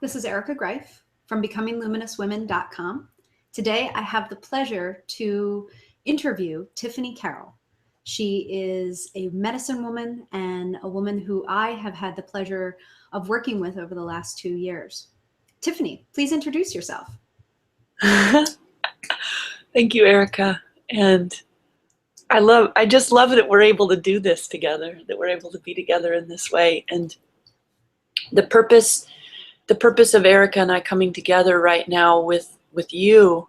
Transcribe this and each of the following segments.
This is Erica Greif from BecomingLuminousWomen.com. Today, I have the pleasure to interview Tiffany Carole. She is a medicine woman and a woman who I have had the pleasure of working with over the last 2 years. Tiffany, please introduce yourself. Thank you, Erica. And I just love that we're able to do this together, that we're able to be together in this way. And the purpose of Erica and I coming together right now with you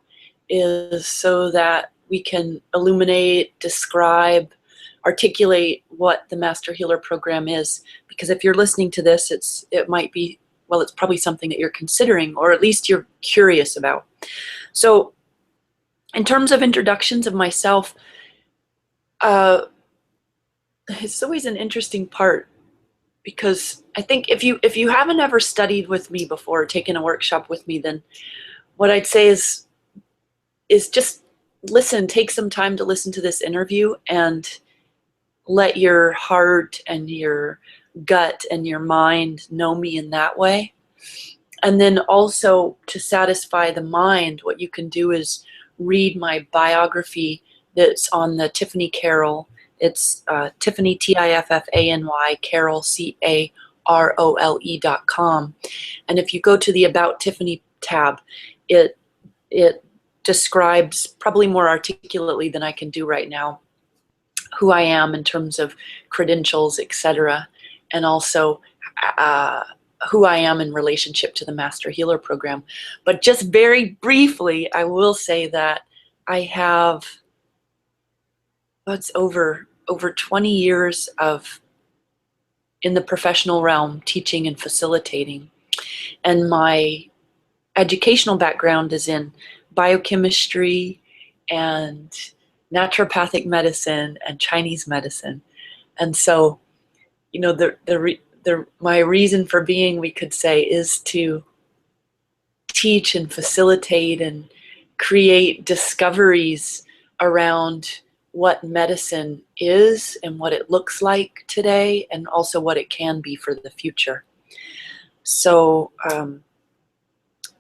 is so that we can illuminate, describe, articulate what the Master Healer Program is. Because if you're listening to this, it might be, well, it's probably something that you're considering, or at least you're curious about. So in terms of introductions of myself, it's always an interesting part, because I think if you haven't ever studied with me before, or taken a workshop with me, then what I'd say is just listen, take some time to listen to this interview and let your heart and your gut and your mind know me in that way. And then also, to satisfy the mind, what you can do is read my biography that's on the Tiffany Carole. It's Tiffany, Tiffany, Carole, CAROLE.com. And if you go to the About Tiffany tab, it describes, probably more articulately than I can do right now, who I am in terms of credentials, etc., and also who I am in relationship to the Master Healer Program. But just very briefly, I will say that I have over 20 years in the professional realm, teaching and facilitating. And my educational background is in biochemistry and naturopathic medicine and Chinese medicine. And so, you know, my reason for being, we could say, is to teach and facilitate and create discoveries around what medicine is and what it looks like today, and also what it can be for the future. So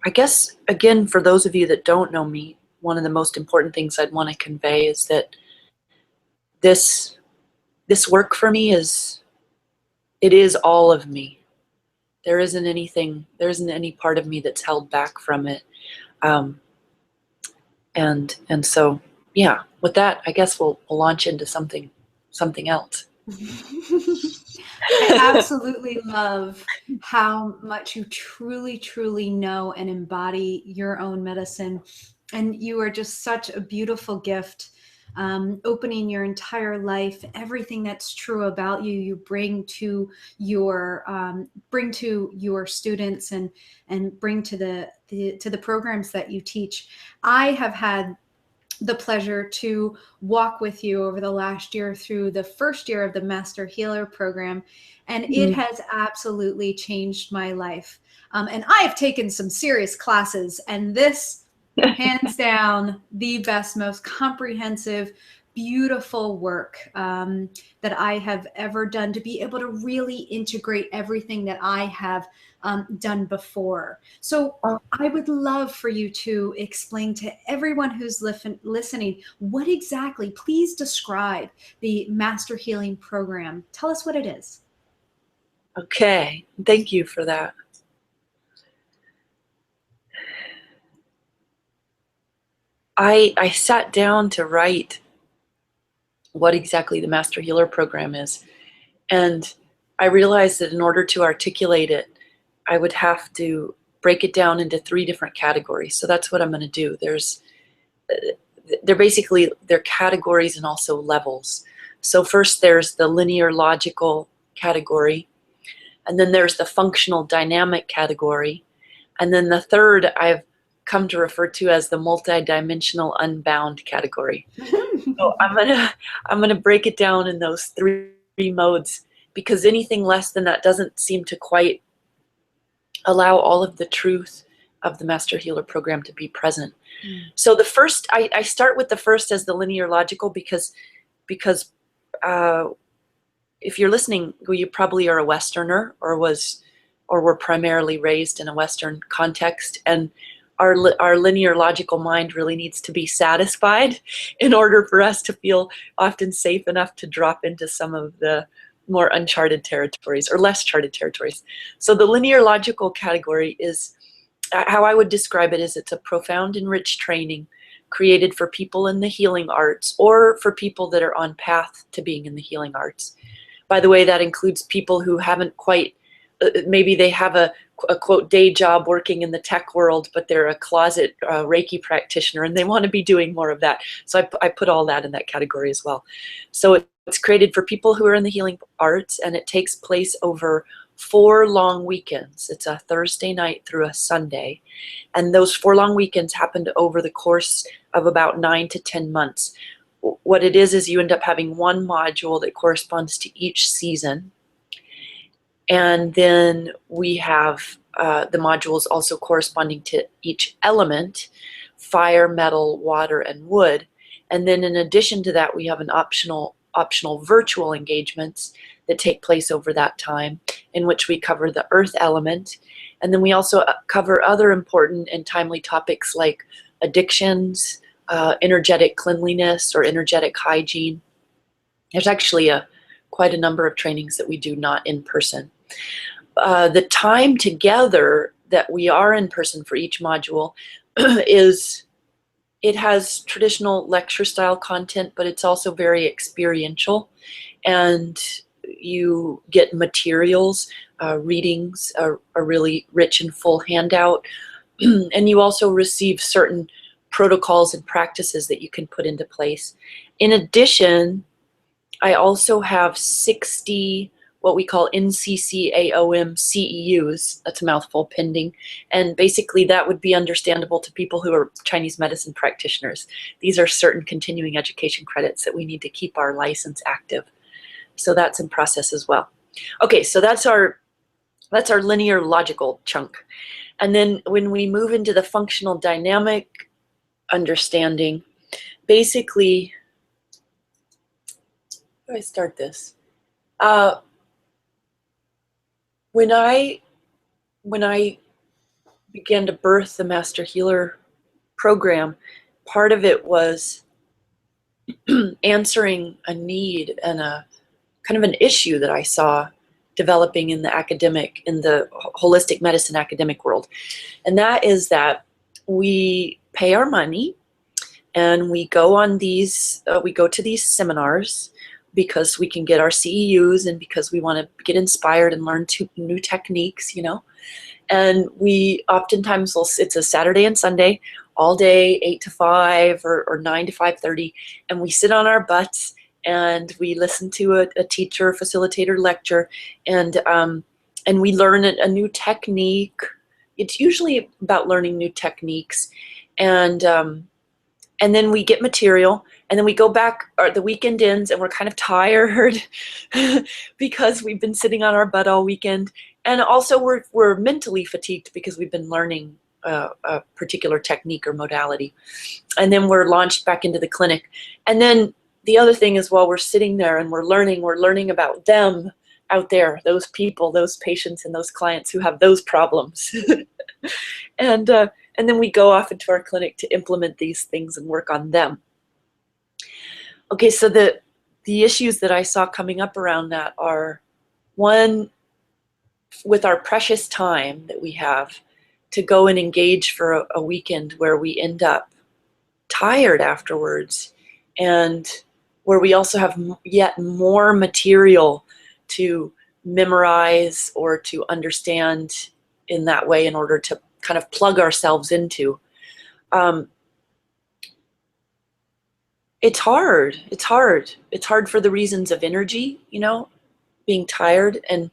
I guess, again, for those of you that don't know me, one of the most important things I'd want to convey is that this work for me is all of me. There isn't any part of me that's held back from it. And so, yeah, with that, I guess we'll launch into something else. I absolutely love how much you truly know and embody your own medicine. And you are just such a beautiful gift, opening your entire life. Everything that's true about you, you bring to your students and bring to the programs that you teach. I have had the pleasure to walk with you over the last year through the first year of the Master Healer Program, and it has absolutely changed my life. And I have taken some serious classes, and this, hands down, the best, most comprehensive, beautiful work that I have ever done, to be able to really integrate everything that I have done before. So I would love for you to explain to everyone who's listening, what exactly, please describe the Master Healing Program. Tell us what it is. Okay, thank you for that. I sat down to write what exactly the Master Healer Program is, and I realized that in order to articulate it, I would have to break it down into 3 different categories. So that's what I'm going to do. They're categories and also levels. So first there's the linear logical category, and then there's the functional dynamic category, and then the third I've come to refer to as the multidimensional unbound category. So I'm gonna break it down in those 3 modes, because anything less than that doesn't seem to quite allow all of the truth of the Master Healer Program to be present. So the first, I start with the first as the linear logical, because if you're listening, you probably are a Westerner, or or were primarily raised in a Western context, and our linear logical mind really needs to be satisfied in order for us to feel often safe enough to drop into some of the more uncharted territories or less charted territories. So the linear logical category is, how I would describe it, is it's a profound and rich training created for people in the healing arts or for people that are on path to being in the healing arts. By the way, that includes people who haven't quite, maybe they have a quote day job working in the tech world, but they're a closet Reiki practitioner and they want to be doing more of that. So I put all that in that category as well. So it's created for people who are in the healing arts, and it takes place over 4 long weekends. It's a Thursday night through a Sunday. And those 4 long weekends happened over the course of about 9 to 10 months. What it is you end up having one module that corresponds to each season. And then we have the modules also corresponding to each element: fire, metal, water, and wood. And then in addition to that, we have an optional virtual engagements that take place over that time, in which we cover the earth element. And then we also cover other important and timely topics like addictions, energetic cleanliness or energetic hygiene. There's actually quite a number of trainings that we do not in person. The time together that we are in person for each module it has traditional lecture style content, but it's also very experiential, and you get materials, readings, a really rich and full handout, and you also receive certain protocols and practices that you can put into place. In addition, I also have 60 what we call NCCAOM CEUs, that's a mouthful, pending, and basically that would be understandable to people who are Chinese medicine practitioners. These are certain continuing education credits that we need to keep our license active. So that's in process as well. Okay, so that's our linear logical chunk. And then when we move into the functional dynamic understanding, basically, how do I start this? When I began to birth the Master Healer program, part of it was answering a need and a kind of an issue that I saw developing in the holistic medicine academic world. And that is that we pay our money and we go on these, we go to these seminars because we can get our CEUs and because we want to get inspired and learn new techniques, you know. And we oftentimes it's a Saturday and Sunday, all day, 8 to 5 or 9 to 5:30, and we sit on our butts and we listen to a teacher, facilitator lecture, and we learn a new technique. It's usually about learning new techniques, and then we get material, and then we go back, or the weekend ends, and we're kind of tired because we've been sitting on our butt all weekend. And also we're mentally fatigued because we've been learning a particular technique or modality. And then we're launched back into the clinic. And then the other thing is, while we're sitting there and we're learning about them out there, those people, those patients, and those clients who have those problems. And then we go off into our clinic to implement these things and work on them. Okay, so the issues that I saw coming up around that are, one, with our precious time that we have to go and engage for a weekend where we end up tired afterwards, and where we also have yet more material to memorize or to understand in that way in order to kind of plug ourselves into. It's hard. It's hard. It's hard for the reasons of energy, you know, being tired, and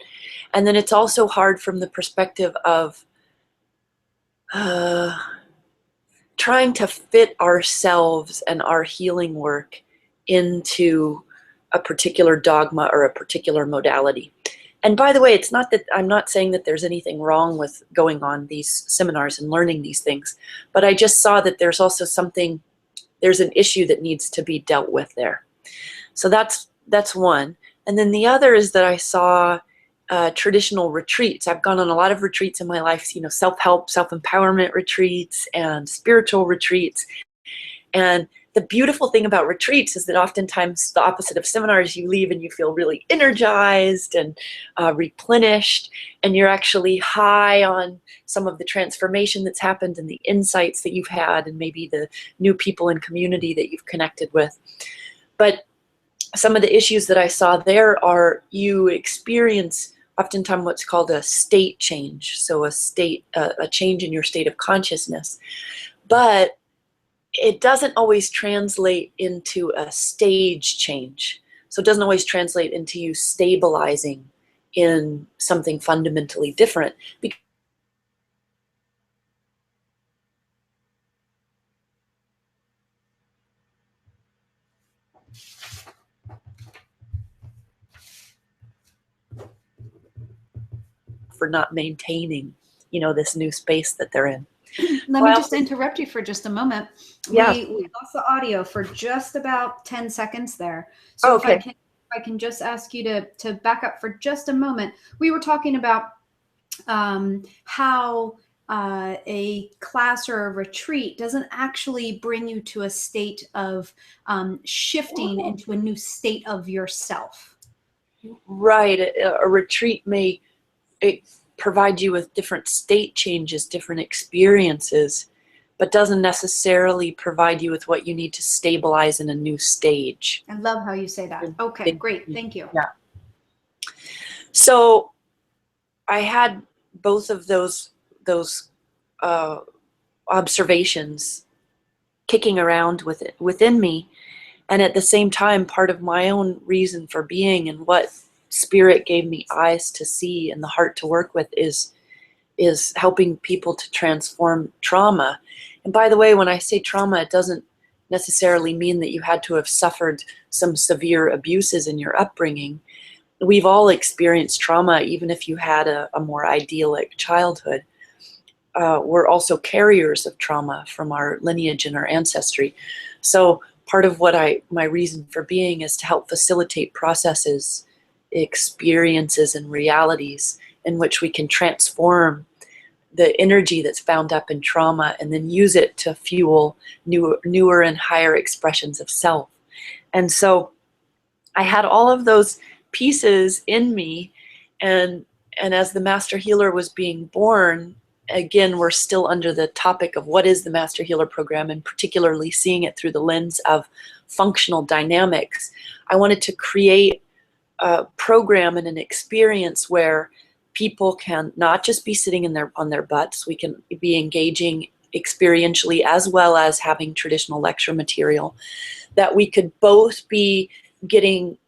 then it's also hard from the perspective of trying to fit ourselves and our healing work into a particular dogma or a particular modality. And by the way, it's not that I'm not saying that there's anything wrong with going on these seminars and learning these things, but I just saw that there's also there's an issue that needs to be dealt with there. So that's one. And then the other is that I saw traditional retreats. I've gone on a lot of retreats in my life, you know, self-help, self-empowerment retreats and spiritual retreats. And the beautiful thing about retreats is that oftentimes the opposite of seminars, you leave and you feel really energized and replenished, and you're actually high on some of the transformation that's happened and the insights that you've had and maybe the new people and community that you've connected with. But some of the issues that I saw there are you experience oftentimes what's called a state change, so a change in your state of consciousness. But it doesn't always translate into a stage change. So it doesn't always translate into you stabilizing in something fundamentally different. For not maintaining, you know, this new space that they're in. Let me just interrupt you for just a moment. Yeah. We lost the audio for just about 10 seconds there. So okay. if I can just ask you to back up for just a moment. We were talking about how a class or a retreat doesn't actually bring you to a state of shifting into a new state of yourself. Right. A retreat may provide you with different state changes, different experiences, but doesn't necessarily provide you with what you need to stabilize in a new stage. I love how you say that. Okay, great. Thank you. Yeah. So I had both of those observations kicking around within me, and at the same time, part of my own reason for being and what Spirit gave me eyes to see and the heart to work with is helping people to transform trauma. And by the way, when I say trauma, it doesn't necessarily mean that you had to have suffered some severe abuses in your upbringing. We've all experienced trauma, even if you had a more idyllic childhood. We're also carriers of trauma from our lineage and our ancestry. So part of what my reason for being is to help facilitate processes, experiences, and realities in which we can transform the energy that's bound up in trauma and then use it to fuel newer and higher expressions of self. And so I had all of those pieces in me, and as the Master Healer was being born, again, we're still under the topic of what is the Master Healer program, and particularly seeing it through the lens of functional dynamics. I wanted to create a program and an experience where people can not just be sitting on their butts, we can be engaging experientially as well as having traditional lecture material, that we could both be getting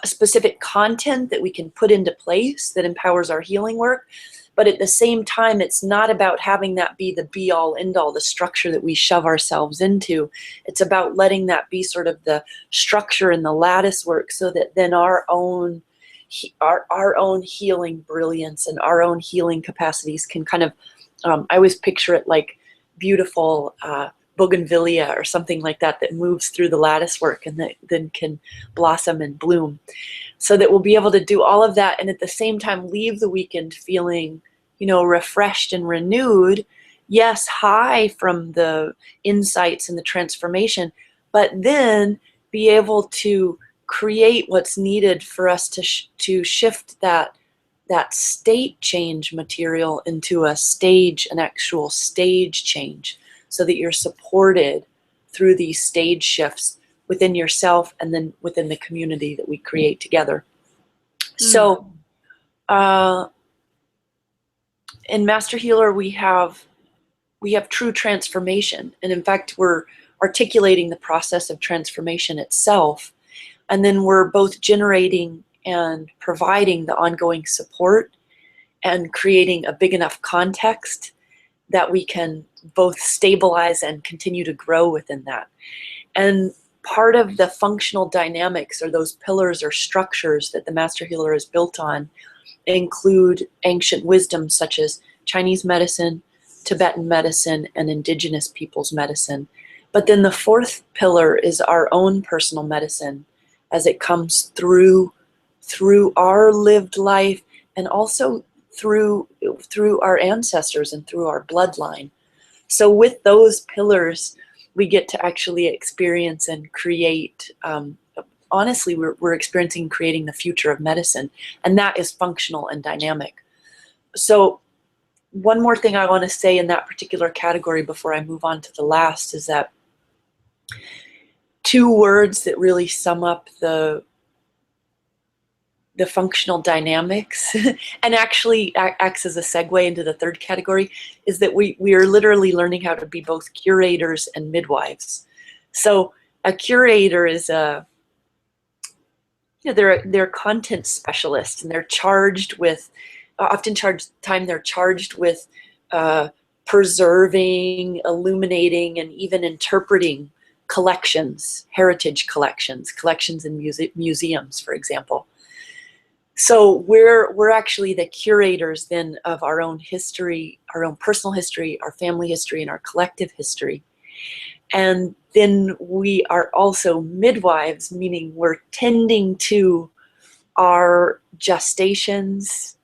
specific content that we can put into place that empowers our healing work. But at the same time, it's not about having that be the be-all, end-all, the structure that we shove ourselves into. It's about letting that be sort of the structure and the lattice work, so that then our own healing brilliance and our own healing capacities can kind of, I always picture it like beautiful bougainvillea or something like that moves through the lattice work and that then can blossom and bloom. So that we'll be able to do all of that and at the same time leave the weekend feeling, you know, refreshed and renewed. Yes, high from the insights and the transformation, but then be able to create what's needed for us to shift that state change material into an actual stage change, so that you're supported through these stage shifts within yourself and then within the community that we create together. So in Master Healer, we have true transformation. And in fact, we're articulating the process of transformation itself. And then we're both generating and providing the ongoing support and creating a big enough context that we can both stabilize and continue to grow within that. And part of the functional dynamics, or those pillars or structures that the Master Healer is built on, include ancient wisdoms such as Chinese medicine, Tibetan medicine, and indigenous peoples' medicine. But then the fourth pillar is our own personal medicine, as it comes through our lived life and also through our ancestors and through our bloodline. So with those pillars, we get to actually experience and create, honestly, we're experiencing creating the future of medicine, and that is functional and dynamic. So one more thing I want to say in that particular category before I move on to the last is that two words that really sum up the functional dynamics and actually acts as a segue into the third category is that we are literally learning how to be both curators and midwives. So a curator is they're a content specialist, and they're charged with they're charged with preserving, illuminating, and even interpreting collections, heritage collections in museums, for example. So we're actually the curators then of our own history, our own personal history, our family history, and our collective history. And then we are also midwives, meaning we're tending to our gestations,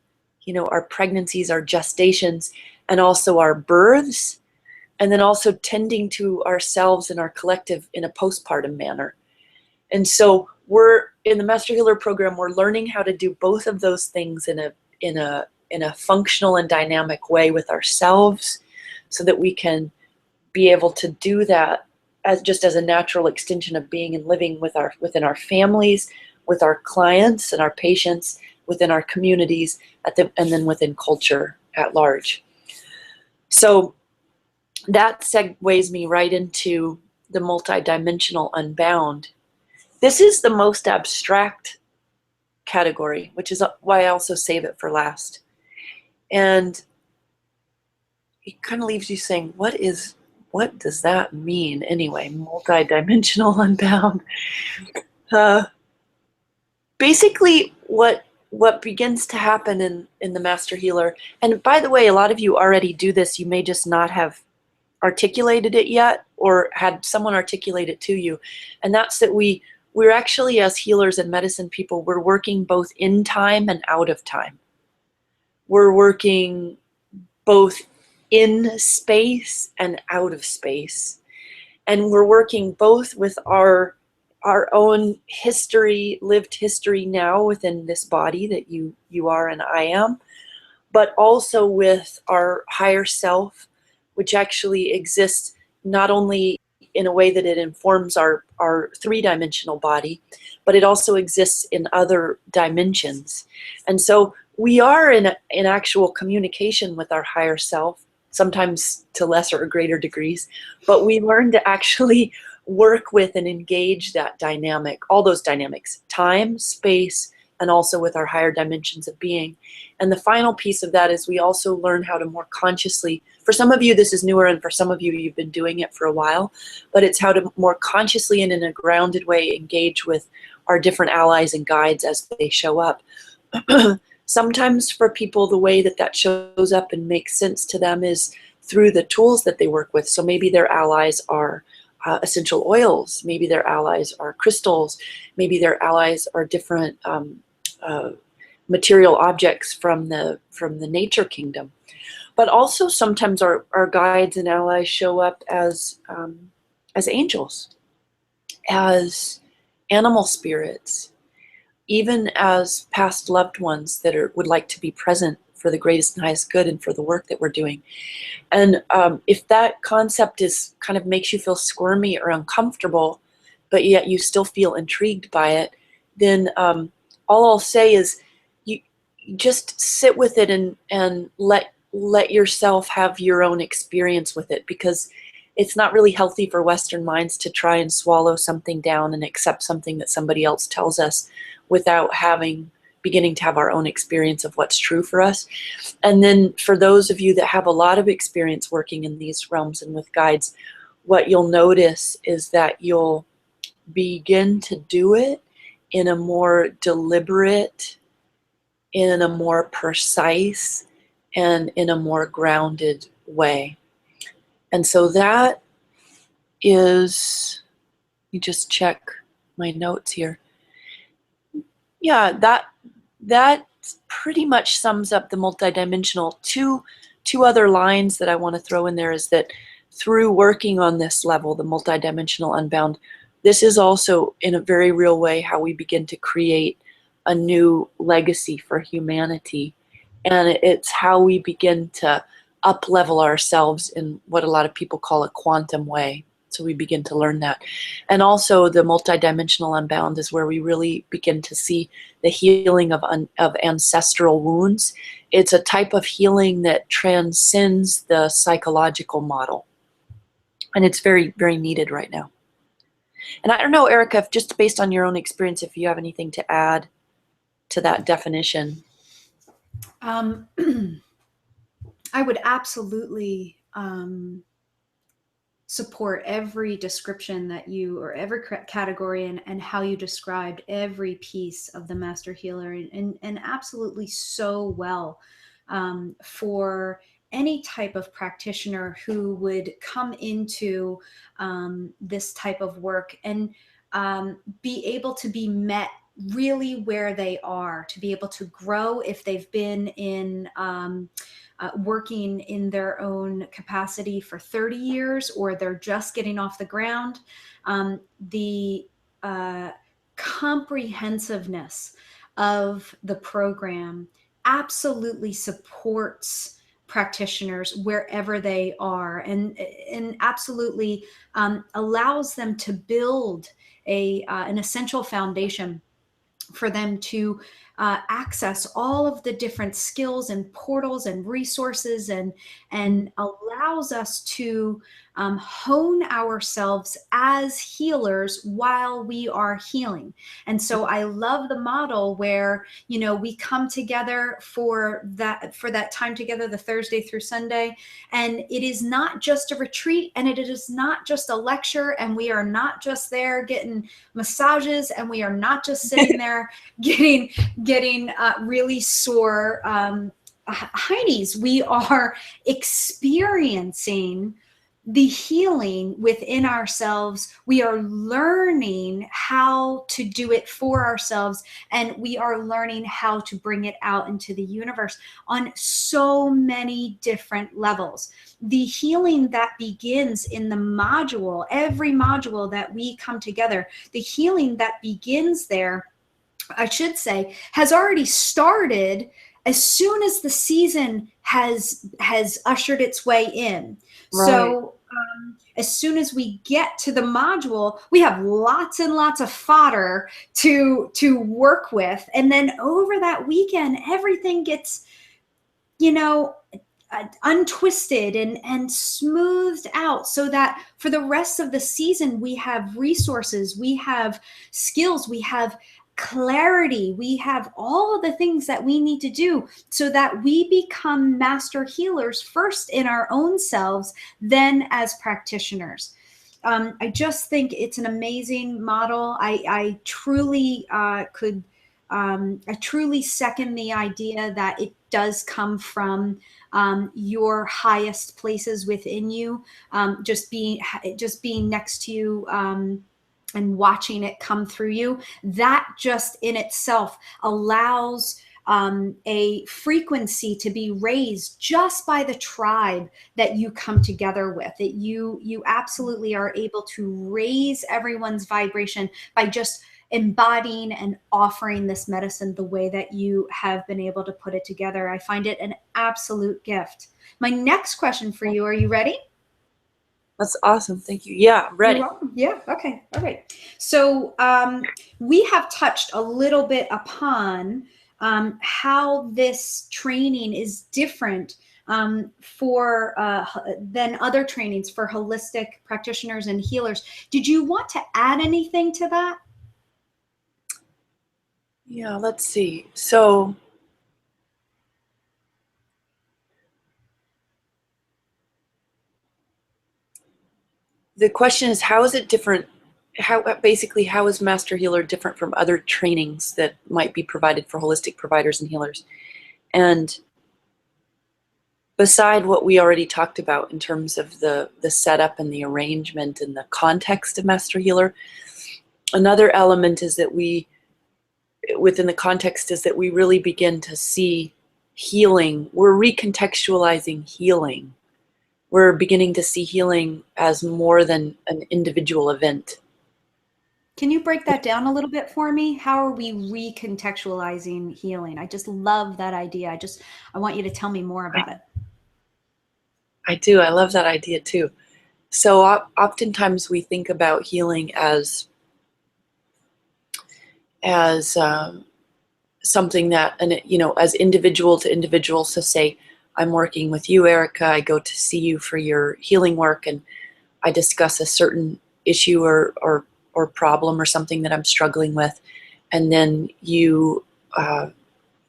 our pregnancies, our gestations, and also our births, and then also tending to ourselves and our collective in a postpartum manner. And so we're in the Master Healer program, we're learning how to do both of those things in a functional and dynamic way with ourselves, so that we can be able to do that just as a natural extension of being and living within our families, with our clients and our patients, within our communities, and then within culture at large. So that segues me right into the multidimensional unbound. This is the most abstract category, which is why I also save it for last. And it kind of leaves you saying, what does that mean anyway? Multidimensional unbound. Basically, what begins to happen in the Master Healer, and by the way, a lot of you already do this, you may just not have articulated it yet or had someone articulate it to you, and that's that we're actually, as healers and medicine people, we're working both in time and out of time. We're working both in space and out of space. And we're working both with our own history, lived history now within this body that you are and I am, but also with our higher self, which actually exists not only in a way that it informs our three-dimensional body, but it also exists in other dimensions. And so we are in actual communication with our higher self, sometimes to lesser or greater degrees, but we learn to actually work with and engage that dynamic, all those dynamics, time, space, and also with our higher dimensions of being. And the final piece of that is we also learn how to more consciously, for some of you this is newer, and for some of you you've been doing it for a while, but it's how to more consciously and in a grounded way engage with our different allies and guides as they show up. Sometimes for people, the way that shows up and makes sense to them is through the tools that they work with. So maybe their allies are essential oils, maybe their allies are crystals, maybe their allies are different material objects from the nature kingdom. But also sometimes our guides and allies show up as angels, as animal spirits, even as past loved ones that would like to be present for the greatest and highest good and for the work that we're doing. And if that concept kind of makes you feel squirmy or uncomfortable, but yet you still feel intrigued by it, then all I'll say is you just sit with it and let yourself have your own experience with it, because it's not really healthy for Western minds to try and swallow something down and accept something that somebody else tells us without beginning to have our own experience of what's true for us. And then for those of you that have a lot of experience working in these realms and with guides, what you'll notice is that you'll begin to do it in a more deliberate, in a more precise, and in a more grounded way. And so that is, let me just check my notes here. Yeah, that pretty much sums up the multidimensional. Two other lines that I want to throw in there is that through working on this level, the multidimensional unbound, this is also in a very real way how we begin to create a new legacy for humanity. And it's how we begin to up-level ourselves in what a lot of people call a quantum way. So we begin to learn that. And also the multidimensional unbound is where we really begin to see the healing of ancestral wounds. It's a type of healing that transcends the psychological model. And it's very, very needed right now. And I don't know, Erica, if just based on your own experience, if you have anything to add to that definition. I would absolutely support every description that you, or every category, and how you described every piece of the master healer, and absolutely so well for any type of practitioner who would come into this type of work and be able to be met really where they are, to be able to grow if they've been in working in their own capacity for 30 years, or they're just getting off the ground. The comprehensiveness of the program absolutely supports practitioners wherever they are, and absolutely allows them to build an essential foundation for them to access all of the different skills and portals and resources, and allows us to hone ourselves as healers while we are healing. And so I love the model where, you know, we come together for that time together, the Thursday through Sunday, and it is not just a retreat, and it is not just a lecture, and we are not just there getting massages, and we are not just sitting there getting really sore heinies. We are experiencing the healing within ourselves. We are learning how to do it for ourselves, and we are learning how to bring it out into the universe on so many different levels. The healing that begins in the module, every module that we come together, the healing that begins there, I should say, has already started as soon as the season has ushered its way in. Right. So as soon as we get to the module, we have lots and lots of fodder to work with. And then over that weekend, everything gets, you know, untwisted and smoothed out, so that for the rest of the season, we have resources, we have skills, we have clarity, we have all of the things that we need to do so that we become master healers first in our own selves, then as practitioners. I just think it's an amazing model. I truly I truly second the idea that it does come from your highest places within you, just being next to you and watching it come through you. That just in itself allows a frequency to be raised just by the tribe that you come together with. That you absolutely are able to raise everyone's vibration by just embodying and offering this medicine the way that you have been able to put it together. I find it an absolute gift. My next question for you, are you ready? That's awesome. Thank you. Yeah, ready. You're welcome. Yeah. Okay. All right. So we have touched a little bit upon how this training is different for than other trainings for holistic practitioners and healers. Did you want to add anything to that? Yeah, let's see. So the question is, how is it different? How is Master Healer different from other trainings that might be provided for holistic providers and healers? And beside what we already talked about in terms of the setup and the arrangement and the context of Master Healer, another element is that we within the context is that we really begin to see healing. We're recontextualizing healing. We're beginning to see healing as more than an individual event. Can you break that down a little bit for me? How are we recontextualizing healing? I just love that idea. I want you to tell me more about it. I do. I love that idea too. So oftentimes we think about healing as something that, and as individual to individual. So say I'm working with you, Erica. I go to see you for your healing work, and I discuss a certain issue or problem or something that I'm struggling with, and then you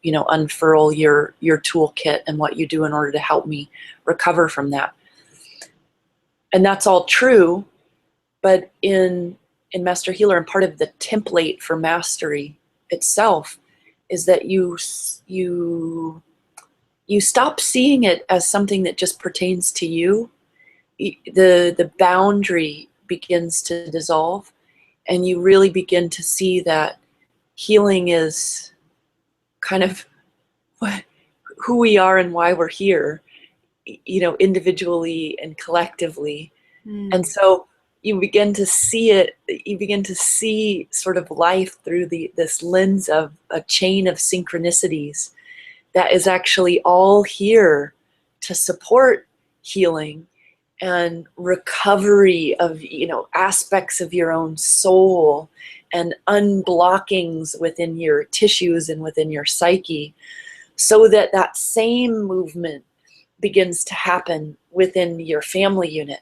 unfurl your toolkit and what you do in order to help me recover from that. And that's all true, but in Master Healer, and part of the template for mastery itself is that you stop seeing it as something that just pertains to you. The boundary begins to dissolve, and you really begin to see that healing is kind of who we are and why we're here, individually and collectively. And so you begin to see it, you begin to see sort of life through this lens of a chain of synchronicities that is actually all here to support healing and recovery of aspects of your own soul and unblockings within your tissues and within your psyche, so that that same movement begins to happen within your family unit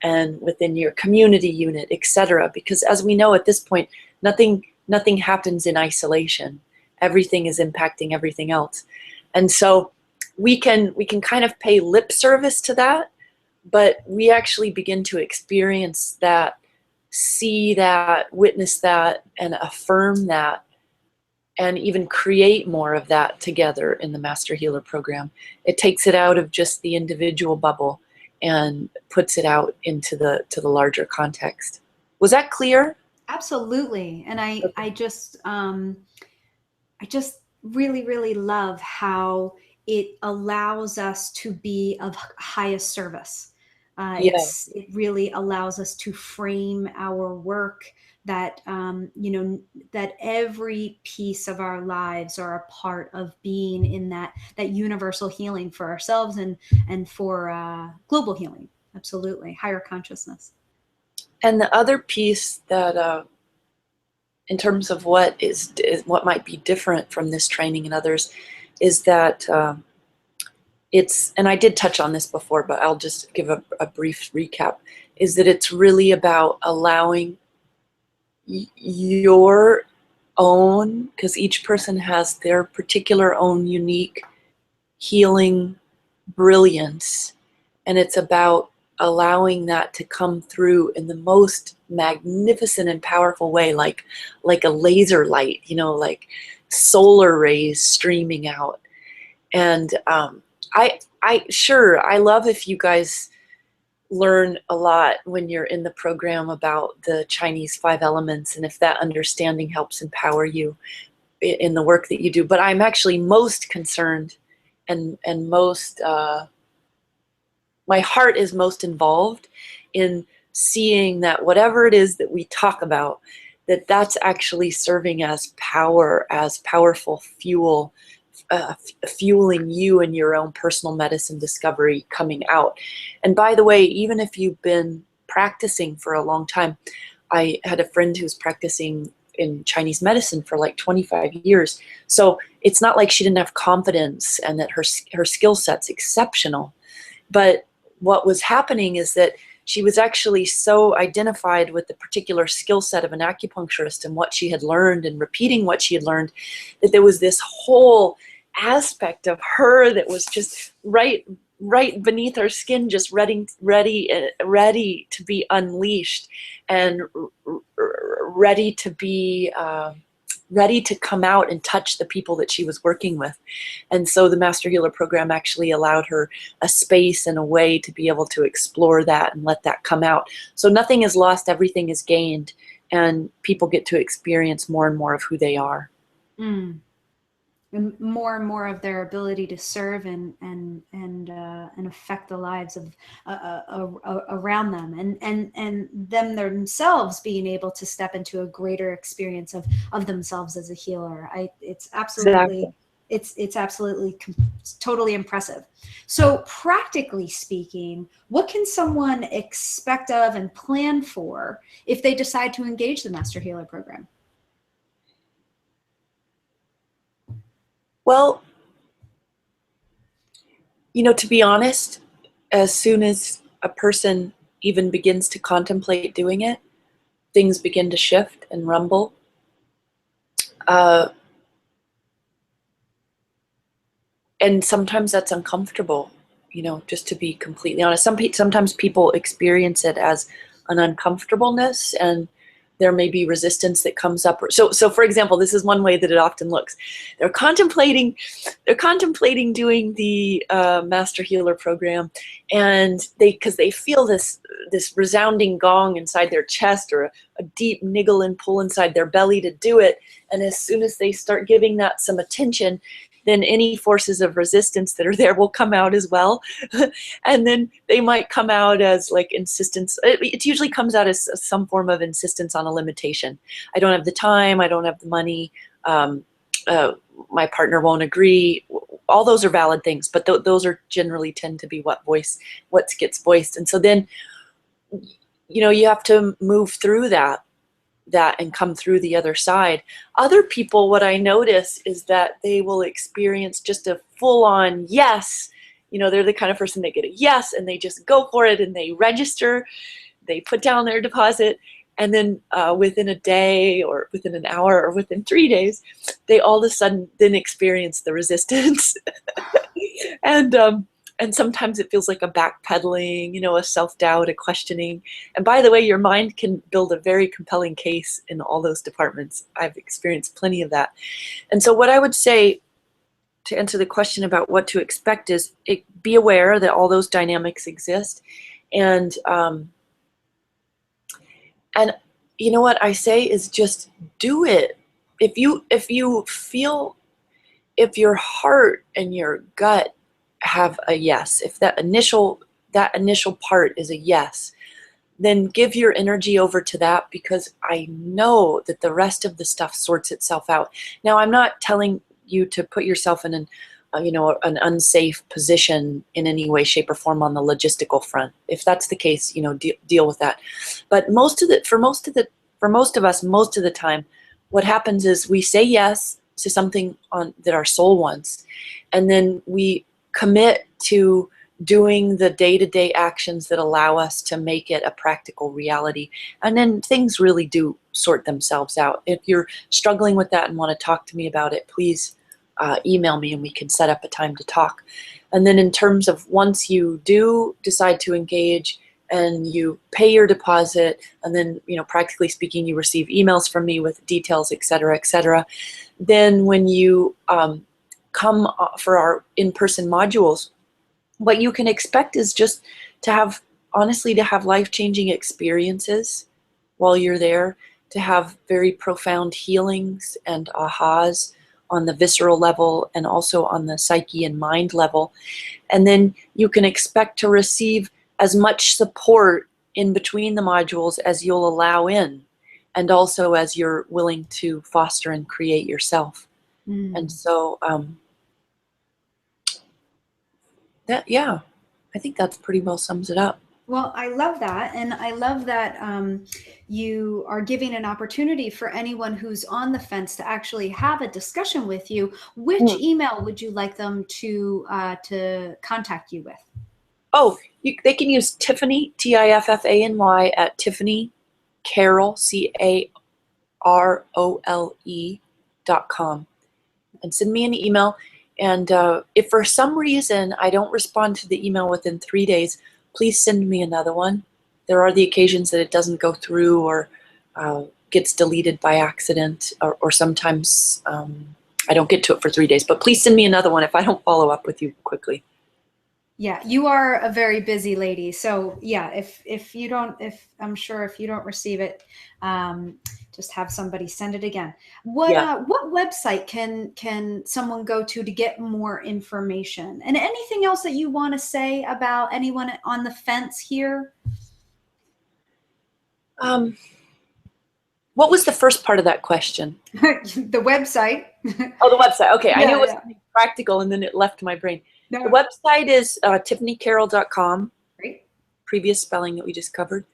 and within your community unit, etc. Because as we know at this point, nothing happens in isolation. Everything is impacting everything else. And so we can kind of pay lip service to that, but we actually begin to experience that, see that, witness that, and affirm that, and even create more of that together in the Master Healer program. It takes it out of just the individual bubble and puts it out into the larger context. Was that clear? Absolutely. And I just really, really love how it allows us to be of highest service. Yeah. It really allows us to frame our work that that every piece of our lives are a part of being in that universal healing for ourselves and for global healing. Absolutely, higher consciousness. And the other piece that, in terms of what what might be different from this training and others, is that it's, and I did touch on this before, but I'll just give a brief recap, is that it's really about allowing your own, because each person has their particular own unique healing brilliance, and it's about allowing that to come through in the most magnificent and powerful way, like a laser light, like solar rays streaming out. And I love if you guys learn a lot when you're in the program about the Chinese 5 elements, and if that understanding helps empower you in the work that you do. But I'm actually most concerned and most, my heart is most involved in seeing that whatever it is that we talk about, that's actually serving as power, as powerful fuel, fueling you and your own personal medicine discovery coming out. And by the way, even if you've been practicing for a long time, I had a friend who's practicing in Chinese medicine for like 25 years. So it's not like she didn't have confidence and that her skill set's exceptional. But what was happening is that she was actually so identified with the particular skill set of an acupuncturist and what she had learned and repeating what she had learned, that there was this whole aspect of her that was just right beneath her skin, just ready to be unleashed and ready to be ready to come out and touch the people that she was working with. And so the Master Healer program actually allowed her a space and a way to be able to explore that and let that come out. So nothing is lost, everything is gained, and people get to experience more and more of who they are. Mm. And more of their ability to serve and affect the lives of around them, and them themselves being able to step into a greater experience of themselves as a healer. It's absolutely Exactly. it's absolutely totally impressive. So practically speaking, what can someone expect of and plan for if they decide to engage the Master Healer program? Well, to be honest, as soon as a person even begins to contemplate doing it, things begin to shift and rumble. Uh, and sometimes that's uncomfortable, just to be completely honest. Sometimes people experience it as an uncomfortableness, and there may be resistance that comes up. So for example, this is one way that it often looks. They're contemplating doing the Master Healer program, and because they feel this resounding gong inside their chest, or a deep niggle and pull inside their belly to do it. And as soon as they start giving that some attention, then any forces of resistance that are there will come out as well. And then they might come out as like insistence. It usually comes out as some form of insistence on a limitation. I don't have the time, I don't have the money, my partner won't agree. All those are valid things, but those are generally tend to be what gets voiced. And so then, you have to move through that and come through the other side. Other people, what I notice is that they will experience just a full-on yes. They're the kind of person that get a yes and they just go for it, and they register, they put down their deposit, and then within a day or within an hour or within 3 days, they all of a sudden then experience the resistance. And sometimes it feels like a backpedaling, a self-doubt, a questioning. And by the way, your mind can build a very compelling case in all those departments. I've experienced plenty of that. And so what I would say to answer the question about what to expect is be aware that all those dynamics exist. And what I say is just do it. If you feel, if your heart and your gut have a yes, if that initial part is a yes, then give your energy over to that, because I know that the rest of the stuff sorts itself out. Now, I'm not telling you to put yourself in an unsafe position in any way, shape, or form on the logistical front. If that's the case, deal with that. But for most of us, most of the time, what happens is we say yes to something that our soul wants, and then we commit to doing the day-to-day actions that allow us to make it a practical reality. And then things really do sort themselves out. If you're struggling with that and want to talk to me about it, please email me and we can set up a time to talk. And then in terms of once you do decide to engage and you pay your deposit, and then, practically speaking, you receive emails from me with details, et cetera, then when you come for our in-person modules, what you can expect is just to have life-changing experiences while you're there, to have very profound healings and ahas on the visceral level and also on the psyche and mind level. And then you can expect to receive as much support in between the modules as you'll allow in, and also as you're willing to foster and create yourself. And so I think that's pretty well sums it up. Well, I love that. And I love that you are giving an opportunity for anyone who's on the fence to actually have a discussion with you. Which email would you like them to contact you with? Oh, they can use Tiffany, Tiffany, at Tiffany Carole, CAROLE.com, and send me an email. And if for some reason I don't respond to the email within 3 days, please send me another one. There are the occasions that it doesn't go through, or gets deleted by accident, or sometimes I don't get to it for 3 days. But please send me another one if I don't follow up with you quickly. Yeah, you are a very busy lady. So yeah, if you don't, if I'm sure if you don't receive it, um, just have somebody send it again. Yeah. What website can someone go to get more information? And anything else that you want to say about anyone on the fence here? Um, what was the first part of that question? The website. Oh, the website. Okay, I knew Yeah, it was yeah. something practical, and then it left my brain. The No, website is tiffanycarole.com, great. previous spelling that we just covered.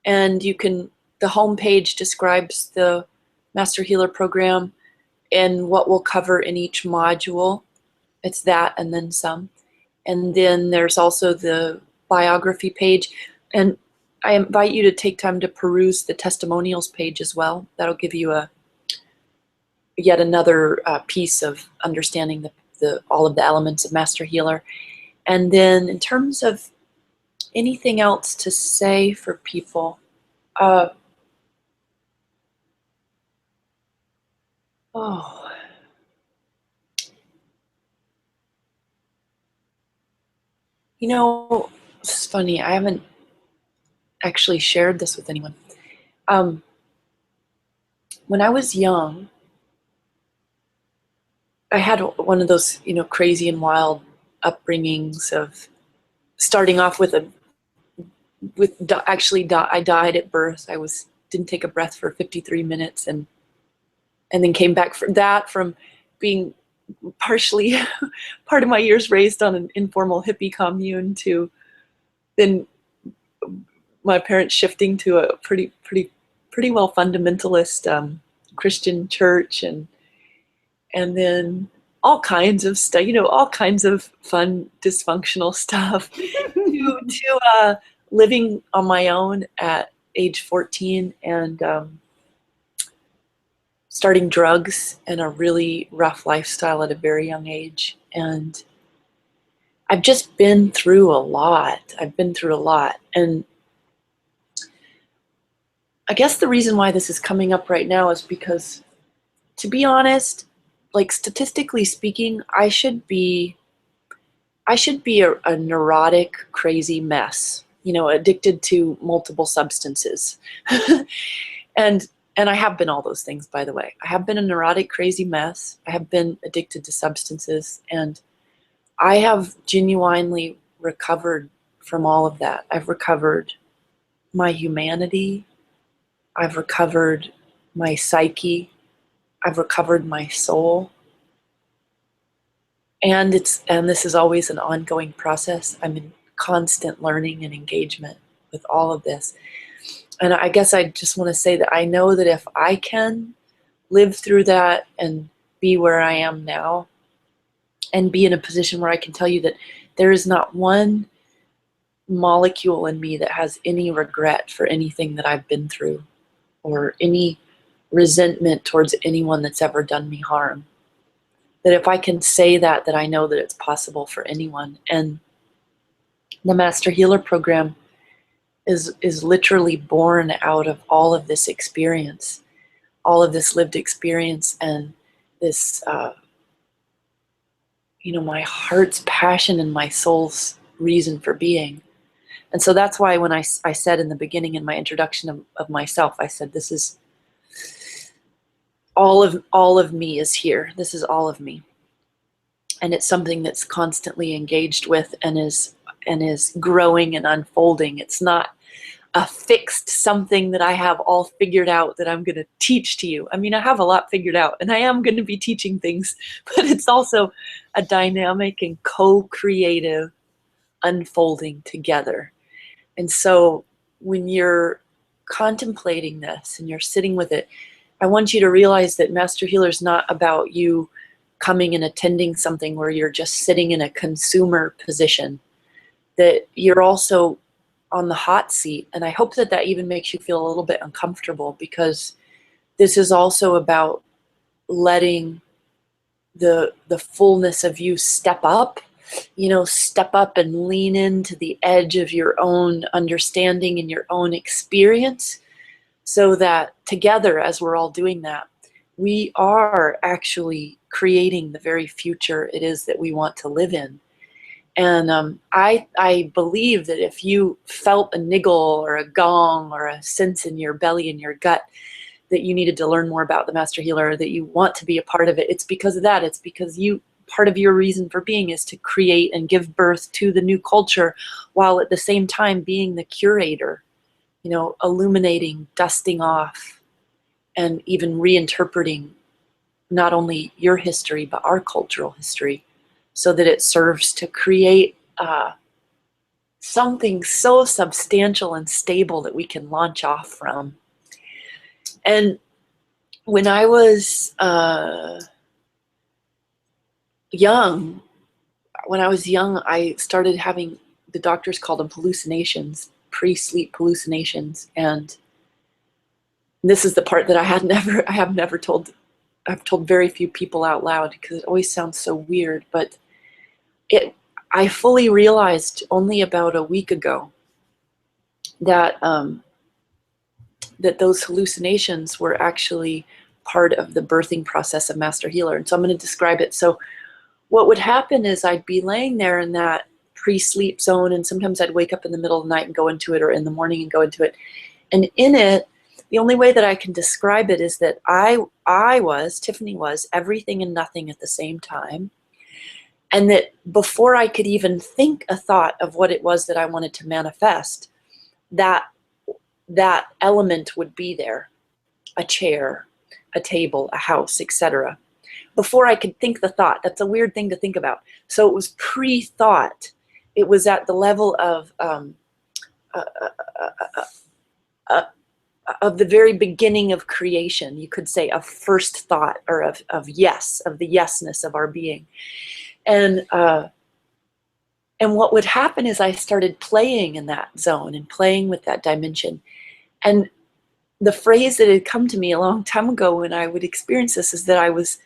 And you can, the homepage describes the Master Healer program and what we'll cover in each module. It's that and then some. And then there's also the biography page. And I invite you to take time to peruse the testimonials page as well. That'll give you a yet another piece of understanding the all of the elements of Master Healer. And then in terms of anything else to say for people, uh, oh, you know, it's funny. I haven't actually shared this with anyone. Um, when I was young, I had one of those, crazy and wild upbringings of starting off with I died at birth. I didn't take a breath for 53 minutes, and then came back from being partially part of my years raised on an informal hippie commune to then my parents shifting to a pretty well fundamentalist Christian church, and then all kinds of stuff, all kinds of fun dysfunctional stuff to living on my own at age 14 and starting drugs and a really rough lifestyle at a very young age. And I've just been through a lot. And I guess the reason why this is coming up right now is because, to be honest, like statistically speaking, I should be a neurotic, crazy mess, addicted to multiple substances. and and I have been all those things, by the way. I have been a neurotic, crazy mess. I have been addicted to substances, and I have genuinely recovered from all of that. I've recovered my humanity. I've recovered my psyche. I've recovered my soul. And this is always an ongoing process. I'm in constant learning and engagement with all of this. And I guess I just want to say that I know that if I can live through that and be where I am now and be in a position where I can tell you that there is not one molecule in me that has any regret for anything that I've been through or any resentment towards anyone that's ever done me harm. That if I can say that I know that it's possible for anyone. And the Master Healer program is literally born out of all of this experience, all of this lived experience, and this, my heart's passion and my soul's reason for being. And so that's why when I said in the beginning in my introduction of myself, I said, this is all of me is here. This is all of me. And it's something that's constantly engaged with and is growing and unfolding. It's not a fixed something that I have all figured out that I'm going to teach to you. I mean, I have a lot figured out and I am going to be teaching things, but it's also a dynamic and co-creative unfolding together. And so when you're contemplating this and you're sitting with it, I want you to realize that Master Healer is not about you coming and attending something where you're just sitting in a consumer position, that you're also on the hot seat. And I hope that even makes you feel a little bit uncomfortable, because this is also about letting the fullness of you step up and lean into the edge of your own understanding and your own experience, so that together, as we're all doing that, we are actually creating the very future it is that we want to live in. And I believe that if you felt a niggle or a gong or a sense in your belly, in your gut, that you needed to learn more about the Master Healer, that you want to be a part of it, it's because of that. It's because part of your reason for being is to create and give birth to the new culture, while at the same time being the curator, illuminating, dusting off, and even reinterpreting not only your history, but our cultural history, so that it serves to create something so substantial and stable that we can launch off from. And when I was young, I started having, the doctors called them hallucinations, pre-sleep hallucinations. And this is the part that I've told very few people out loud, because it always sounds so weird, but I fully realized only about a week ago that that those hallucinations were actually part of the birthing process of Master Healer. And so I'm going to describe it. So what would happen is I'd be laying there in that pre-sleep zone, and sometimes I'd wake up in the middle of the night and go into it, or in the morning and go into it. And in it, the only way that I can describe it is that Tiffany was everything and nothing at the same time. And that before I could even think a thought of what it was that I wanted to manifest, that element would be there. A chair, a table, a house, etc. Before I could think the thought. That's a weird thing to think about. So it was pre-thought. It was at the level of the very beginning of creation. You could say a first thought, or of yes, of the yesness of our being. And what would happen is I started playing in that zone and playing with that dimension. And the phrase that had come to me a long time ago when I would experience this is that I was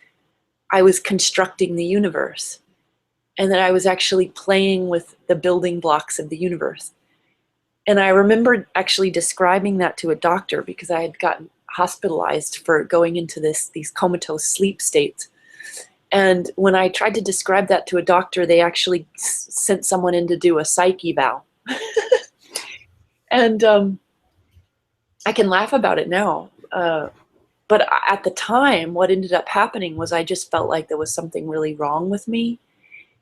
constructing the universe, and that I was actually playing with the building blocks of the universe. And I remember actually describing that to a doctor, because I had gotten hospitalized for going into these comatose sleep states. And when I tried to describe that to a doctor, they actually sent someone in to do a psych eval. And I can laugh about it now. But at the time, what ended up happening was I just felt like there was something really wrong with me,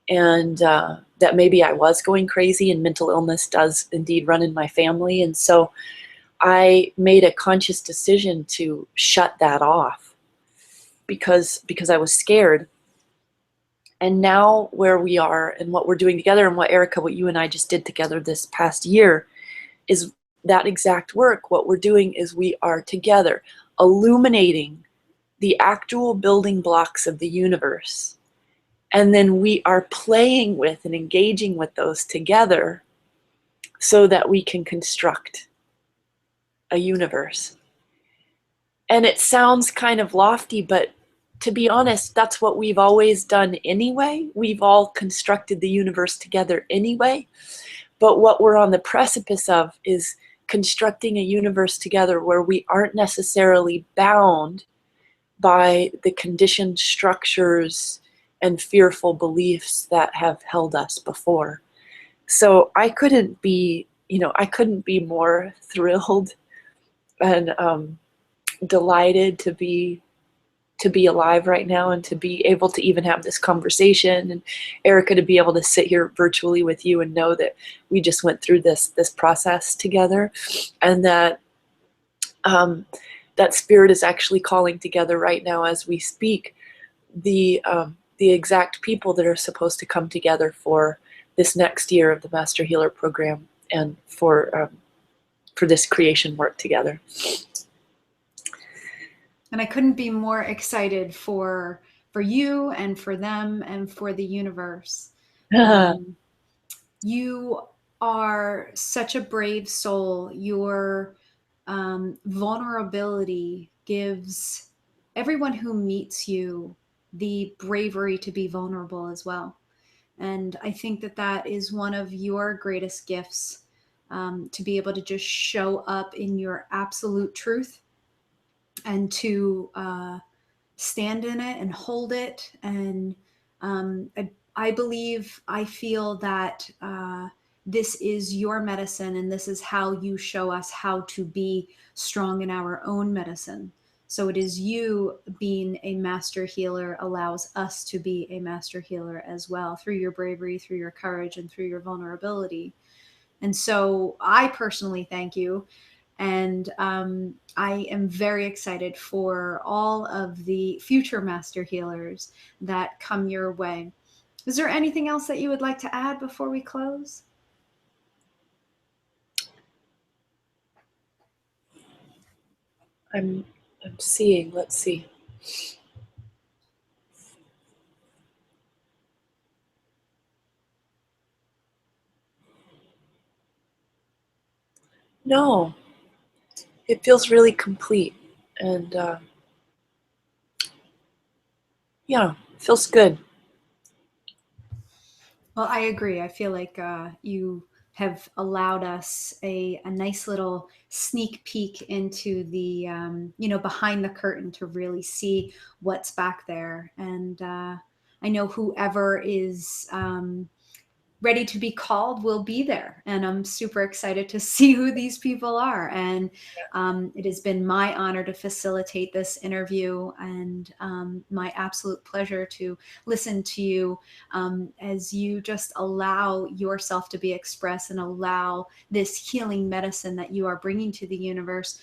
and that maybe I was going crazy, and mental illness does indeed run in my family. And so I made a conscious decision to shut that off, because I was scared. And now where we are and what we're doing together, and what Erica, what you and I just did together this past year, is that exact work. What we're doing is we are together illuminating the actual building blocks of the universe. And then we are playing with and engaging with those together, so that we can construct a universe. And it sounds kind of lofty, but to be honest, that's what we've always done anyway. We've all constructed the universe together anyway. But what we're on the precipice of is constructing a universe together where we aren't necessarily bound by the conditioned structures and fearful beliefs that have held us before. So I couldn't be more thrilled and delighted to be alive right now, and to be able to even have this conversation, and Erica to be able to sit here virtually with you and know that we just went through this process together, and that that spirit is actually calling together right now as we speak the exact people that are supposed to come together for this next year of the Master Healer program, and for this creation work together. And I couldn't be more excited for you and for them and for the universe. You are such a brave soul. Your vulnerability gives everyone who meets you the bravery to be vulnerable as well. And I think that is one of your greatest gifts, to be able to just show up in your absolute truth, and to stand in it and hold it. And I feel that this is your medicine, and this is how you show us how to be strong in our own medicine. So it is you being a master healer allows us to be a master healer as well, through your bravery, through your courage, and through your vulnerability. And so I personally thank you. And I am very excited for all of the future master healers that come your way. Is there anything else that you would like to add before we close? I'm seeing, let's see. No, it feels really complete, and yeah, it feels good. Well, I agree. I feel like you have allowed us a nice little sneak peek into the, behind the curtain to really see what's back there. And I know whoever is ready to be called will be there. And I'm super excited to see who these people are. And it has been my honor to facilitate this interview, and my absolute pleasure to listen to you as you just allow yourself to be expressed and allow this healing medicine that you are bringing to the universe.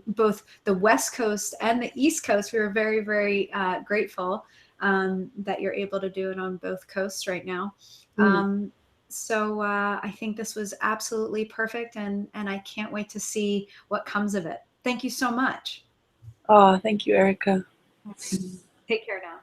Both the West Coast and the East Coast, we are very, very grateful that you're able to do it on both coasts right now. Mm. So I think this was absolutely perfect, and I can't wait to see what comes of it. Thank you so much. Oh, thank you, Erica. Take care now.